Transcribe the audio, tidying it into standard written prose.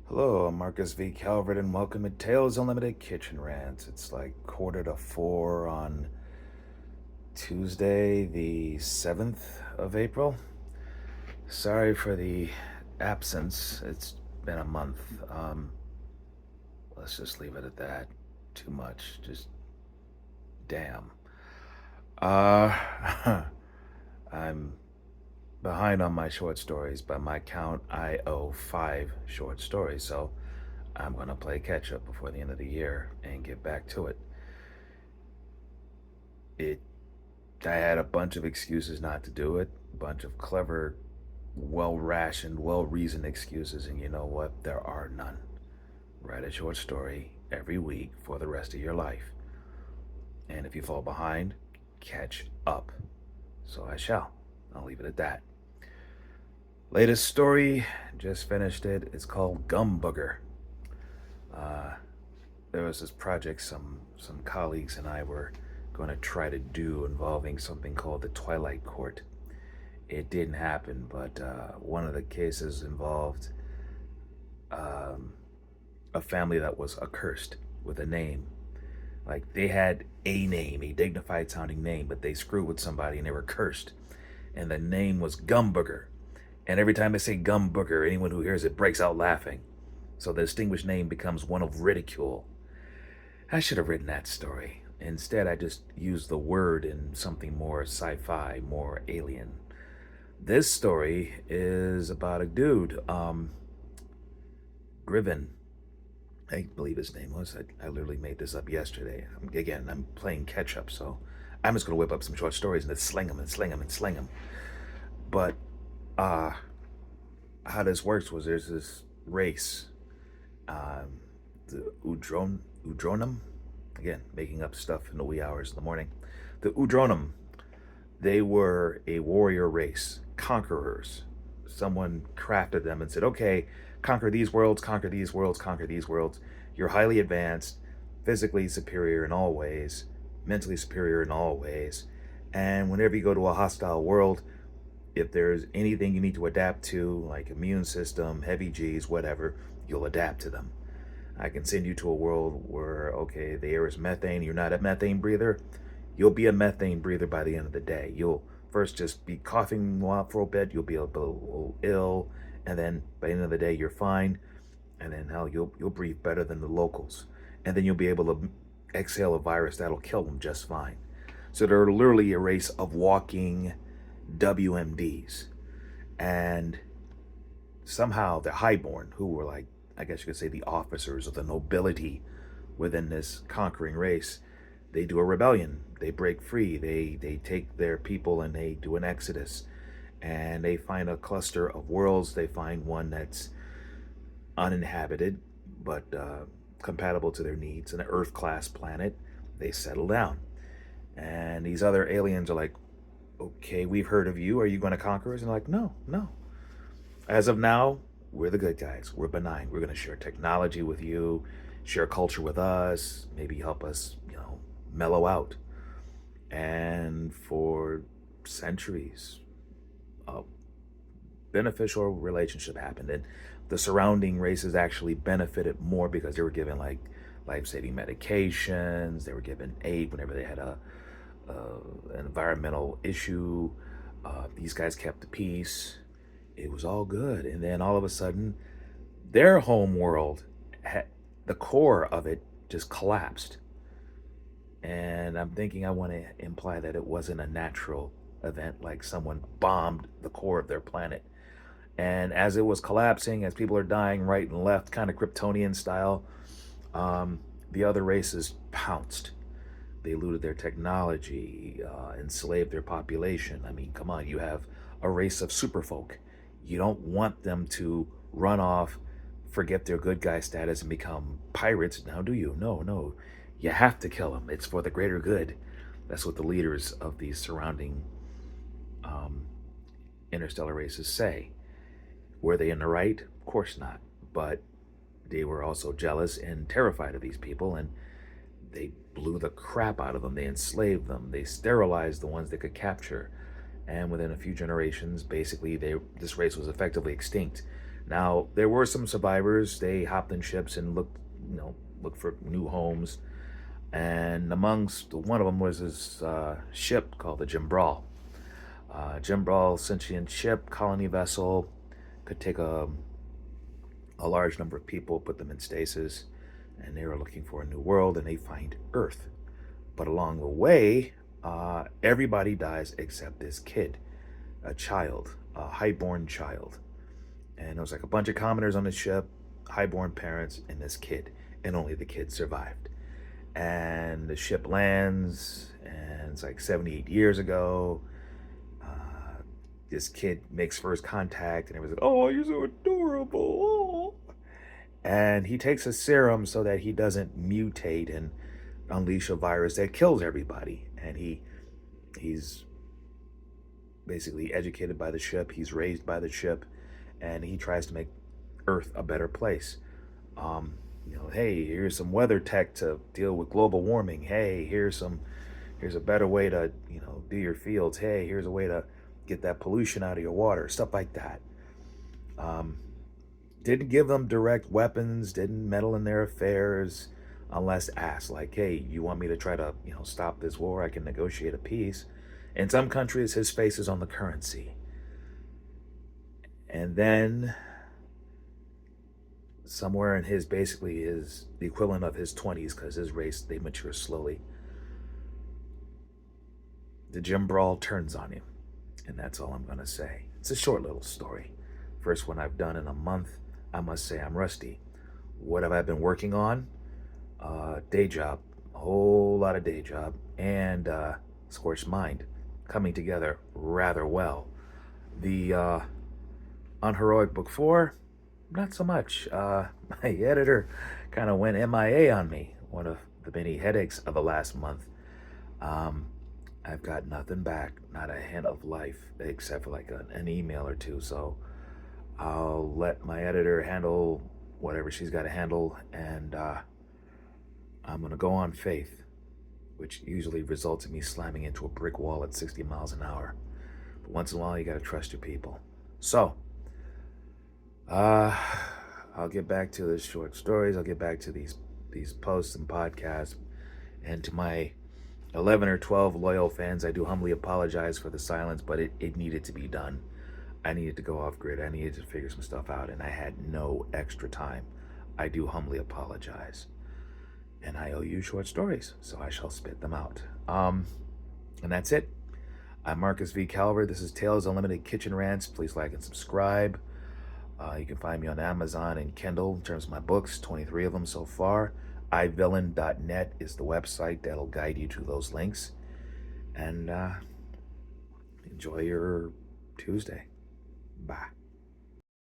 Hello, I'm Marcus V. Calvert, and welcome to Tales Unlimited Kitchen Rant. It's like 3:45 on Tuesday, the 7th of April. Sorry for the absence. It's been a month. Let's just leave it at that. Too much. Just damn. I'm behind on my short stories. By my count, I owe 5 short stories, so I'm gonna play catch up before the end of the year and get back to it. It I had a bunch of excuses not to do it, a bunch of clever, well rationed, well reasoned excuses, and you know what? There are none. Write a short story every week for the rest of your life. And if you fall behind, catch up. So I shall. I'll leave it at that. Latest story, just finished it. It's called Gumbooger. Uh, there was this project some colleagues and I were going to try to do involving something called the Twilight Court. It didn't happen, but one of the cases involved um, a family that was accursed with a name. Like they had a name, a dignified sounding name, but they screwed with somebody and they were cursed. And the name was Gumbooger. And every time they say Gumbooger, anyone who hears it breaks out laughing. So the distinguished name becomes one of ridicule. I should have written that story. Instead, I just used the word in something more sci-fi, more alien. This story is about a dude, Griven. I believe his name was. I literally made this up yesterday. Again, I'm playing catch up, so I'm just gonna whip up some short stories and just sling them and sling them and sling them. But uh, how this works was there's this race, the Udronum. Again, making up stuff in the wee hours of the morning. The Udronum, they were a warrior race, conquerors. Someone crafted them and said, okay, conquer these worlds, conquer these worlds, conquer these worlds. You're highly advanced, physically superior in all ways, mentally superior in all ways. And whenever you go to a hostile world, if there's anything you need to adapt to, like immune system, heavy G's, whatever, you'll adapt to them. I can send you to a world where, okay, the air is methane, you're not a methane breather, you'll be a methane breather by the end of the day. You'll first just be coughing for a bit, you'll be a little ill, and then by the end of the day, you're fine, and then hell, you'll breathe better than the locals. And then you'll be able to exhale a virus that'll kill them just fine. So they're literally a race of walking WMDs. And somehow the highborn, who were like, I guess you could say the officers of the nobility within this conquering race, they do a rebellion. They break free. They take their people and they do an exodus. And they find a cluster of worlds. They find one that's uninhabited, but compatible to their needs, an Earth-class planet. They settle down. And these other aliens are like, okay, we've heard of you. Are you going to conquer us? And they're like, no, no. As of now, we're the good guys. We're benign. We're going to share technology with you, share culture with us, maybe help us, mellow out. And for centuries, a beneficial relationship happened. And the surrounding races actually benefited more because they were given like life-saving medications. They were given aid whenever they had an environmental issue. These guys kept the peace. It was all good. And then all of a sudden, their home world, the core of it just collapsed. And I'm thinking I want to imply that it wasn't a natural event, like someone bombed the core of their planet. And as it was collapsing, as people are dying right and left, kind of Kryptonian style, the other races pounced. They looted their technology, enslaved their population. I mean, come on, you have a race of superfolk. You don't want them to run off, forget their good guy status, and become pirates, now do you? No, no. You have to kill them. It's for the greater good. That's what the leaders of these surrounding interstellar races say. Were they in the right? Of course not. But they were also jealous and terrified of these people, and they blew the crap out of them. They enslaved them. They sterilized the ones they could capture. And within a few generations, basically, this race was effectively extinct. Now, there were some survivors. They hopped in ships and looked for new homes. And amongst one of them was this ship called the Jimbral sentient ship, colony vessel, could take a large number of people, put them in stasis, and they were looking for a new world, and they find Earth. But along the way, everybody dies except this kid, a child, a highborn child. And there was like a bunch of commoners on the ship, highborn parents, and this kid, and only the kid survived. And the ship lands, and it's like 78 years ago. This kid makes first contact, and everyone's like, "Oh, you're so adorable!" Oh. And he takes a serum so that he doesn't mutate and unleash a virus that kills everybody. And he's basically educated by the ship. He's raised by the ship, and he tries to make Earth a better place. Hey, here's some weather tech to deal with global warming. Hey, here's a better way to do your fields. Hey, here's a way to get that pollution out of your water. Stuff like that. Didn't give them direct weapons. Didn't meddle in their affairs, unless asked. Like, hey, you want me to try to stop this war? I can negotiate a peace. In some countries, his face is on the currency. And then somewhere in the equivalent of his 20s, because his race, they mature slowly, the Jimbral turns on him. And that's all I'm going to say. It's a short little story. First one I've done in a month. I must say I'm rusty. What have I been working on? Day job. A whole lot of day job. And Scorched Mind coming together rather well. The Unheroic Book 4, not so much. My editor kind of went MIA on me. One of the many headaches of the last month. I've got nothing back, not a hint of life, except for like an email or two. So I'll let my editor handle whatever she's got to handle, and I'm going to go on faith, which usually results in me slamming into a brick wall at 60 miles an hour. But once in a while, you got to trust your people. So I'll get back to the short stories. I'll get back to these posts and podcasts, and to my 11 or 12 loyal fans, I do humbly apologize for the silence, but it needed to be done. I needed to go off grid. I needed to figure some stuff out, and I had no extra time. I do humbly apologize. And I owe you short stories, so I shall spit them out. And that's it. I'm Marcus V. Calvert. This is Tales Unlimited Kitchen Rants. Please like and subscribe. You can find me on Amazon and Kindle in terms of my books, 23 of them so far. iVillain.net is the website that'll guide you to those links. And enjoy your Tuesday. Bye.